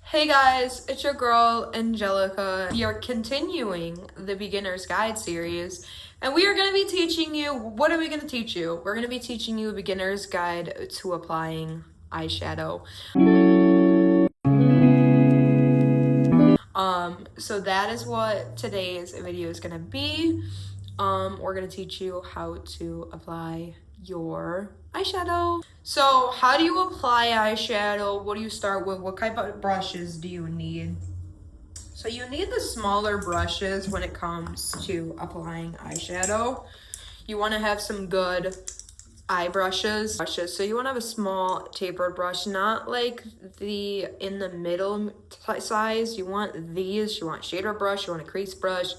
Hey guys, it's your girl Angelica. We are continuing the Beginner's Guide series, and we are going to be teaching you, what are we going to teach you? We're going to be teaching you a beginner's guide to applying eyeshadow. So that is what today's video is going to be. We're going to teach you how to apply your eyeshadow. So how do you apply eyeshadow? What do you start with? What type of brushes do you need? So you need the smaller brushes when it comes to applying eyeshadow. You want to have some good eye brushes. So you want to have a small tapered brush, not like the in the middle size. You want these, you want shader brush, you want a crease brush,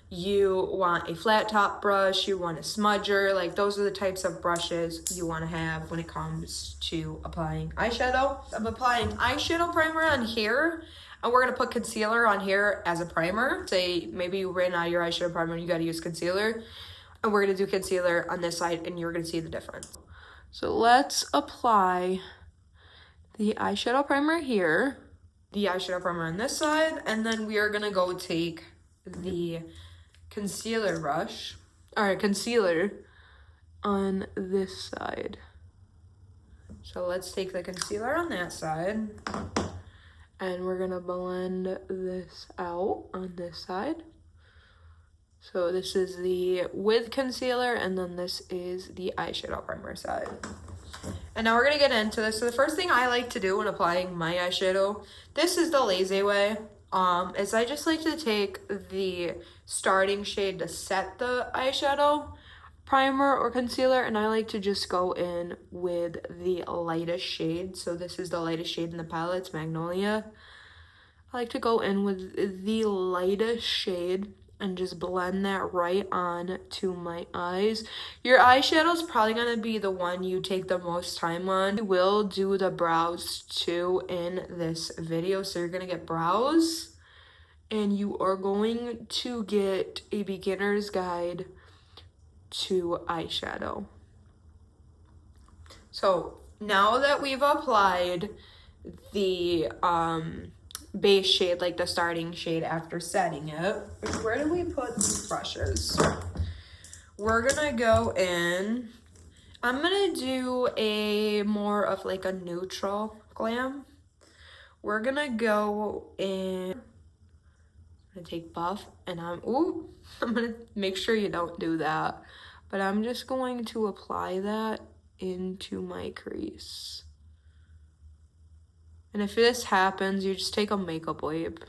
you want a flat top brush, you want a smudger. Like those are the types of brushes you want to have when it comes to applying eyeshadow. I'm applying eyeshadow primer on here, and we're gonna put concealer on here as a primer. Say maybe you ran out of your eyeshadow primer and you gotta use concealer, and we're gonna do concealer on this side and you're gonna see the difference. So let's apply the eyeshadow primer here, the eyeshadow primer on this side, and then we are gonna go take the concealer brush, or concealer on this side. So let's take the concealer on that side, and we're gonna blend this out on this side. So this is the with concealer, and then this is the eyeshadow primer side. And now we're gonna get into this. So the first thing I like to do when applying my eyeshadow, this is the lazy way, is I just like to take the starting shade to set the eyeshadow primer or concealer, and I like to just go in with the lightest shade. So this is the lightest shade in the palette, it's Magnolia. I like to go in with the lightest shade and just blend that right on to my eyes. Your eyeshadow is probably going to be the one you take the most time on. We will do the brows too in this video. So you're going to get brows, and you are going to get a beginner's guide to eyeshadow. So now that we've applied the base shade, like the starting shade after setting it, where do we put these brushes? We're gonna go in, I'm gonna do a more of like a neutral glam. We're gonna go in, I'm gonna take Buff, and I'm gonna make sure you don't do that, but I'm just going to apply that into my crease. And if this happens, you just take a makeup wipe.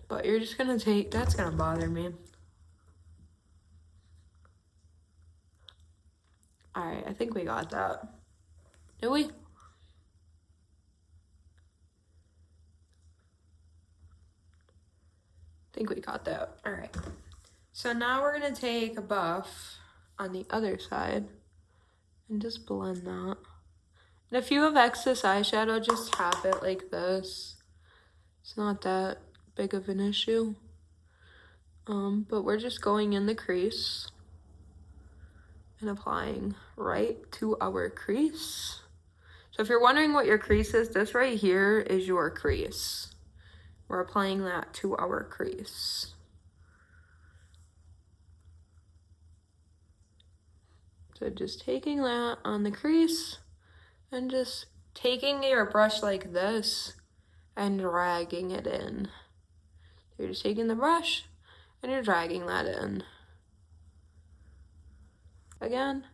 But you're just gonna take, that's gonna bother me. Alright, I think we got that. Did we? I think we got that. Alright. So now we're gonna take a Buff on the other side and just blend that. And if you have excess eyeshadow, just tap it like this. It's not that big of an issue. But we're just going in the crease and applying right to our crease. So if you're wondering what your crease is, this right here is your crease. We're applying that to our crease. So just taking that on the crease and just taking your brush like this and dragging it in. So you're just taking the brush and you're dragging that in. Again,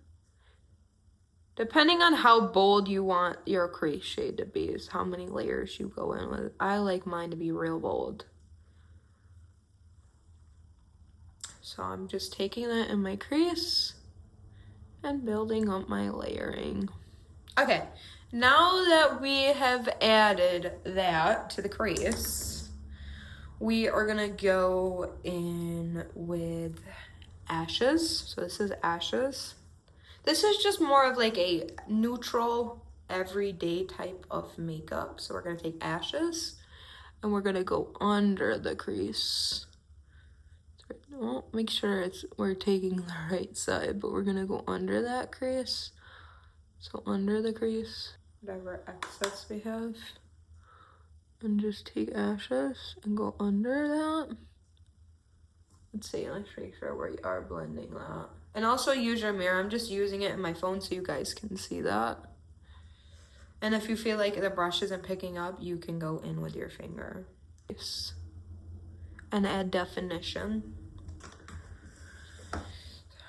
depending on how bold you want your crease shade to be is how many layers you go in with. I like mine to be real bold. So I'm just taking that in my crease and building up my layering. Okay, now that we have added that to the crease, we are gonna go in with Ashes. So this is Ashes. This is just more of like a neutral, everyday type of makeup. So we're gonna take Ashes and we're gonna go under the crease. Well, make sure we're taking the right side, but we're gonna go under that crease. So under the crease, whatever excess we have, And just take ashes and go under that. Let's see, let's make sure we are blending that. And also use your mirror. I'm just using it in my phone so you guys can see that. And if you feel like the brush isn't picking up, you can go in with your finger. And add definition.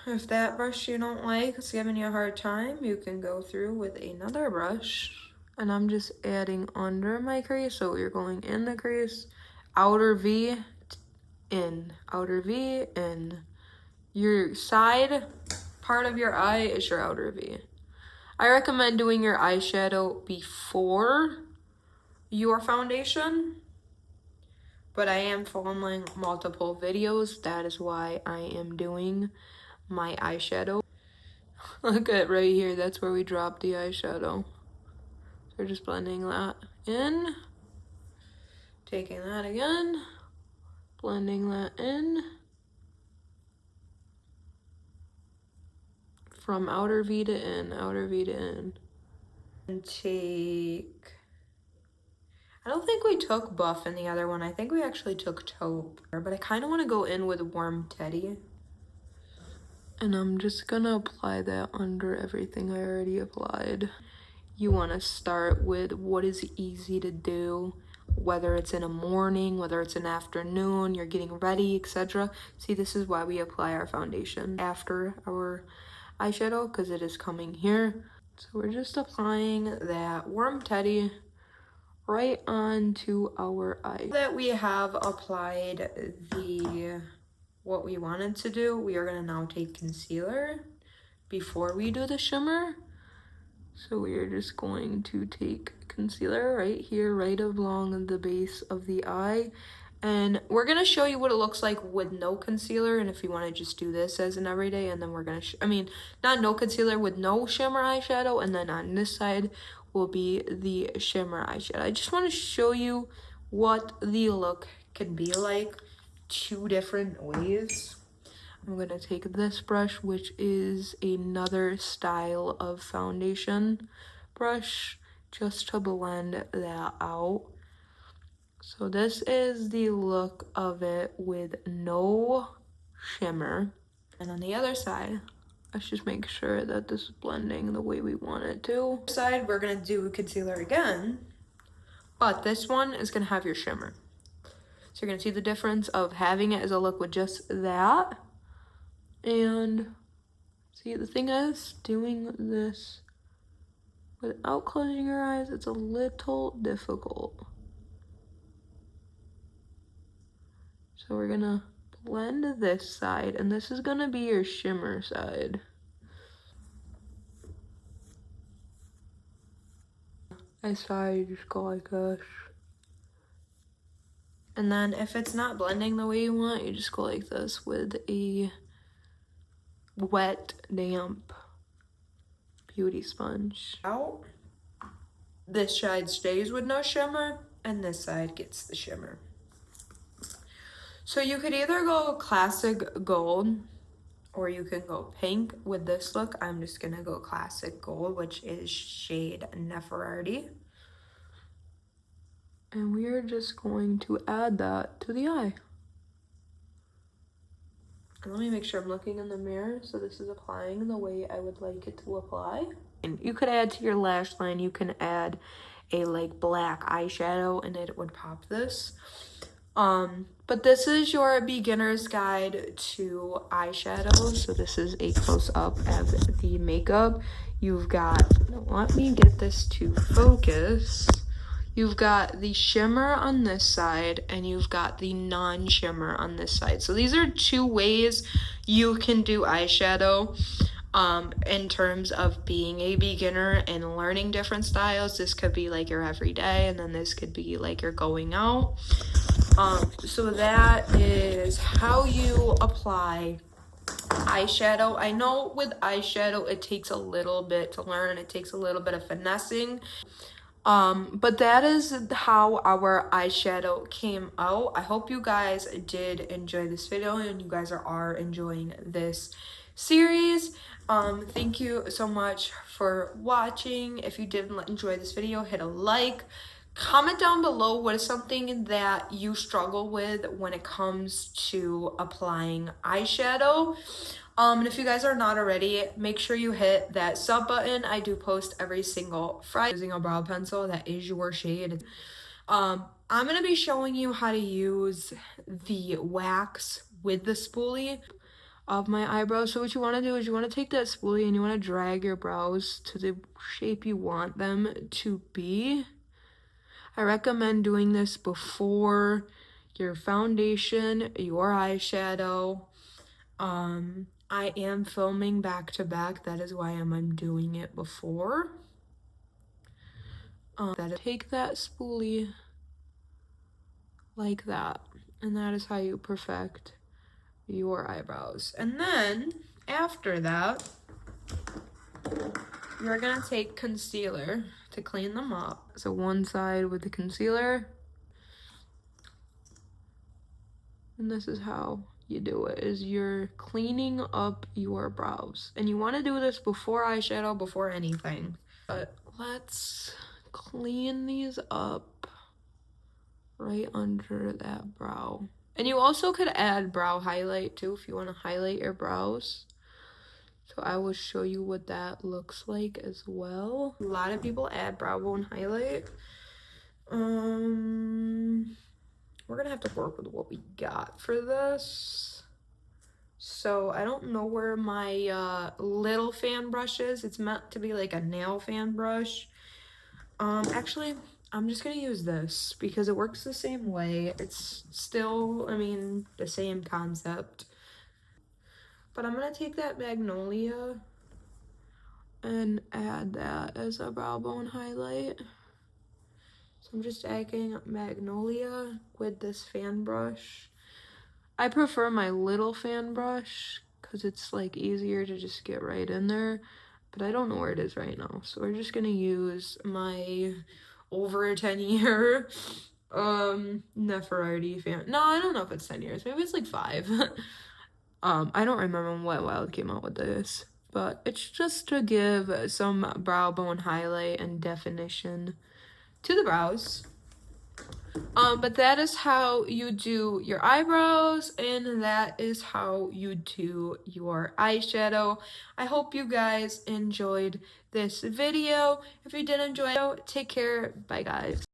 If that brush you don't like is giving you a hard time, you can go through with another brush. And I'm just adding under my crease. So you're going in the crease, outer V, in, outer V, in. Your side part of your eye is your outer V. I recommend doing your eyeshadow before your foundation, but I am filming multiple videos. That is why I am doing my eyeshadow. Look at right here, that's where we dropped the eyeshadow. So we're just blending that in, taking that again, blending that in. From outer V to in, outer V to in. And take, I don't think we took buff in the other one. I think we actually took taupe. But I kind of want to go in with warm teddy. And I'm just gonna apply that under everything I already applied. You want to start with what is easy to do, whether it's in a morning, whether it's an afternoon, you're getting ready, etc. See, this is why we apply our foundation after our eyeshadow, because it is coming here. So we're just applying that warm teddy right onto our eye. Now that we have applied what we wanted to do, we are gonna now take concealer before we do the shimmer. So we are just going to take concealer right here, right along the base of the eye. And we're going to show you what it looks like with no concealer. And if you want to just do this as an everyday, and then we're going to, not no concealer, with no shimmer eyeshadow. And then on this side will be the shimmer eyeshadow. I just want to show you what the look can be like 2 different ways. I'm going to take this brush, which is another style of foundation brush, just to blend that out. So this is the look of it with no shimmer. And on the other side, let's just make sure that this is blending the way we want it to. This side, we're gonna do concealer again, but this one is gonna have your shimmer. So you're gonna see the difference of having it as a look with just that. And see, the thing is, doing this without closing your eyes, it's a little difficult. So we're gonna blend this side, and this is gonna be your shimmer side. I saw you just go like this. And then if it's not blending the way you want, you just go like this with a wet, damp beauty sponge. Out. This side stays with no shimmer, and this side gets the shimmer. So you could either go classic gold, or you can go pink with this look. I'm just gonna go classic gold, which is shade Nefertiti. And we are just going to add that to the eye. And let me make sure I'm looking in the mirror. So this is applying the way I would like it to apply. And you could add to your lash line, you can add a like black eyeshadow and it would pop this. But this is your beginner's guide to eyeshadow. So this is a close-up of the makeup. You've got, let me get this to focus. You've got the shimmer on this side, and you've got the non-shimmer on this side. So these are 2 ways you can do eyeshadow. In terms of being a beginner and learning different styles. This could be like your everyday, and then this could be like you're going out. So that is how you apply eyeshadow. I know with eyeshadow it takes a little bit to learn, it takes a little bit of finessing, but that is how our eyeshadow came out. I hope you guys did enjoy this video and you guys are enjoying this series. Thank you so much for watching. If you did enjoy this video, hit a like, Comment down below what is something that you struggle with when it comes to applying eyeshadow. And if you guys are not already, make sure you hit that sub button. I do post every single Friday using a brow pencil that is your shade. I'm gonna be showing you how to use the wax with the spoolie of my eyebrows. So what you want to do is you want to take that spoolie and you want to drag your brows to the shape you want them to be. I recommend doing this before your foundation, your eyeshadow. I am filming back to back. That is why I'm doing it before. Take that spoolie like that, and that is how you perfect your eyebrows. And then after that, you're gonna take concealer to clean them up. So one side with the concealer, and this is how you do it, is you're cleaning up your brows. And you want to do this before eyeshadow, before anything. But let's clean these up right under that brow. And you also could add brow highlight too if you want to highlight your brows. So I will show you what that looks like as well. A lot of people add brow bone highlight. We're gonna have to work with what we got for this. So I don't know where my little fan brush is. It's meant to be like a nail fan brush. Actually, I'm just gonna use this because it works the same way. It's still, I mean, the same concept. But I'm gonna take that Magnolia and add that as a brow bone highlight. So I'm just adding Magnolia with this fan brush. I prefer my little fan brush because it's like easier to just get right in there, but I don't know where it is right now. So we're just gonna use my over 10-year Nefertiti fan. No, I don't know if it's 10 years. Maybe it's like 5. I don't remember when Wet Wild came out with this, but it's just to give some brow bone highlight and definition to the brows. But that is how you do your eyebrows, and that is how you do your eyeshadow. I hope you guys enjoyed this video. If you did enjoy it, take care. Bye, guys.